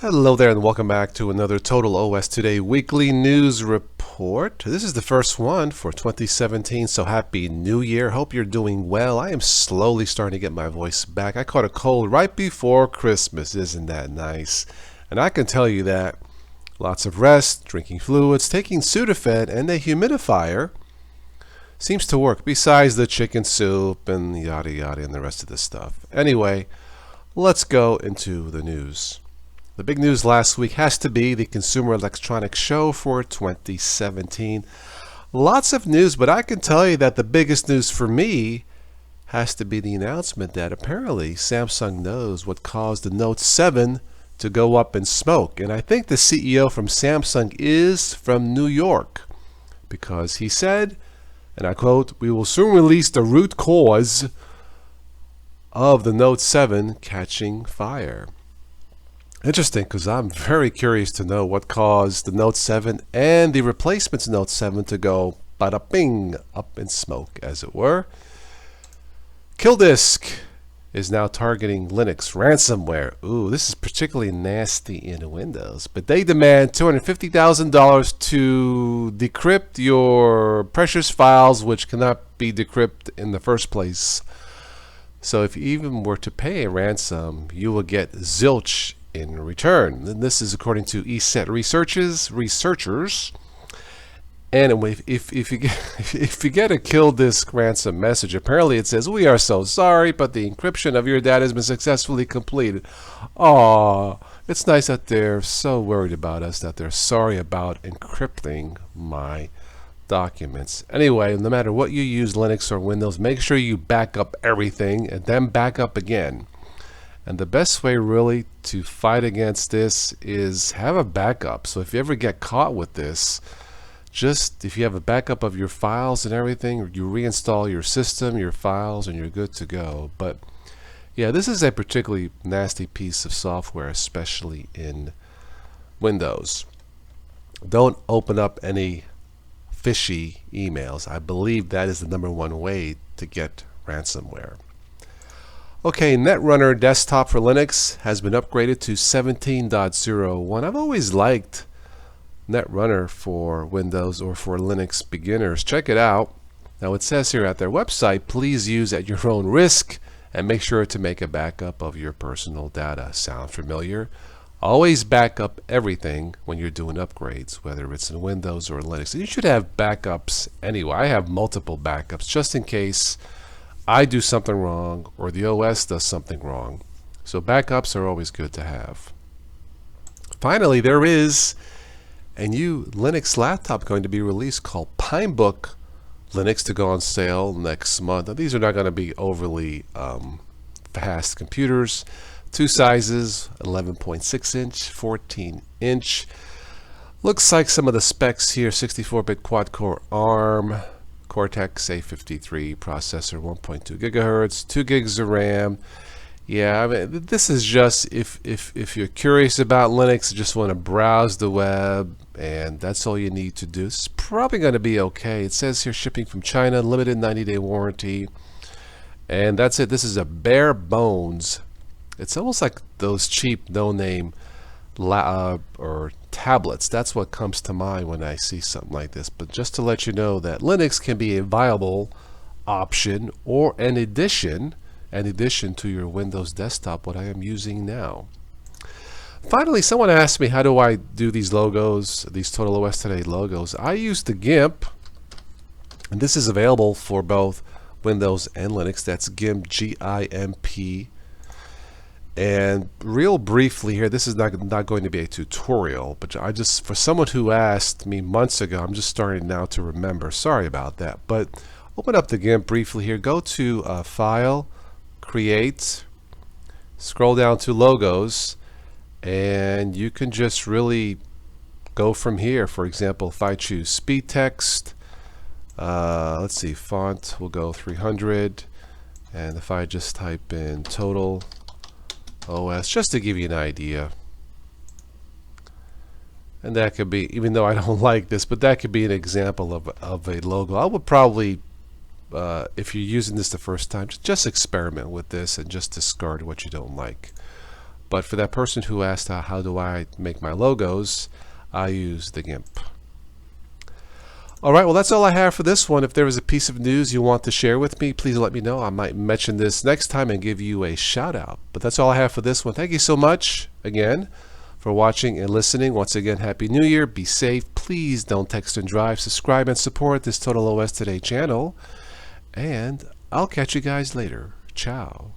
Hello there and welcome back to another Total OS Today weekly news report. This is the first one for 2017, so happy new year. Hope you're doing well. I am slowly starting to get my voice back. I caught a cold right before Christmas. Isn't that nice? And I can tell you that lots of rest, drinking fluids, taking Sudafed, and a humidifier seems to work, besides the chicken soup and yada yada and the rest of this stuff. Anyway, let's go into the news. The big news last week has to be the Consumer Electronics Show for 2017. Lots of news, but I can tell you that the biggest news for me has to be the announcement that apparently Samsung knows what caused the Note 7 to go up in smoke. And I think the CEO from Samsung is from New York, because he said, and I quote, "We will soon release the root cause of the Note 7 catching fire." Interesting, because I'm very curious to know what caused the Note 7 and the replacements Note 7 to go bada bing up in smoke, as it were. Killdisk is now targeting Linux ransomware. Ooh, this is particularly nasty in Windows, but they demand $250,000 to decrypt your precious files, which cannot be decrypted in the first place. So if you even were to pay a ransom, you will get zilch in return. And this is according to ESET researchers. And if you get a Killdisk ransom message, apparently it says, "We are so sorry, but the encryption of your data has been successfully completed." Aw, it's nice that they're so worried about us, that they're sorry about encrypting my documents. Anyway, no matter what you use, Linux or Windows, make sure you back up everything and then back up again. And the best way really to fight against this is have a backup. So if you ever get caught with this, just if you have a backup of your files and everything, you reinstall your system, your files, and you're good to go. But yeah, this is a particularly nasty piece of software, especially in Windows. Don't open up any fishy emails. I believe that is the #1 way to get ransomware. Okay, Netrunner desktop for Linux has been upgraded to 17.01. I've always liked Netrunner for Windows or for Linux beginners. Check it out. Now it says here at their website, please use at your own risk and make sure to make a backup of your personal data. Sound familiar? Always back up everything when you're doing upgrades, whether it's in Windows or Linux. You should have backups anyway. I have multiple backups just in case I do something wrong or the OS does something wrong. So backups are always good to have. Finally, there is a new Linux laptop going to be released called Pinebook Linux to go on sale next month. Now, these are not going to be overly fast computers. Two sizes, 11.6 inch, 14 inch. Looks like some of the specs here: 64-bit quad-core ARM, Cortex A53 processor, 1.2 gigahertz, 2 gigs of RAM. Yeah, I mean, this is just if you're curious about Linux, just want to browse the web, and that's all you need to do. It's probably going to be okay. It says here shipping from China, limited 90-day warranty, and that's it. This is a bare bones. It's almost like those cheap no-name or tablets. That's what comes to mind when I see something like this. But just to let you know that Linux can be a viable option or an addition to your Windows desktop, what I am using now. Finally, someone asked me, how do I do these logos, these Total OS Today logos? I use the GIMP, and this is available for both Windows and Linux. That's GIMP, G-I-M-P. And real briefly here, this is not going to be a tutorial, but I just, for someone who asked me months ago, I'm just starting now to remember. Sorry about that. But open up the GIMP briefly here. Go to File, Create, scroll down to Logos, and you can just really go from here. For example, if I choose speed text, let's see, font, we'll go 300. And if I just type in Total OS, just to give you an idea, and that could be, even though I don't like this, but that could be an example of a logo. I would probably, if you're using this the first time, just experiment with this and just discard what you don't like. But for that person who asked how do I make my logos, I use the GIMP. Alright, well that's all I have for this one. If there is a piece of news you want to share with me, please let me know. I might mention this next time and give you a shout out. But that's all I have for this one. Thank you so much again for watching and listening. Once again, Happy New Year. Be safe. Please don't text and drive. Subscribe and support this Total OS Today channel. And I'll catch you guys later. Ciao.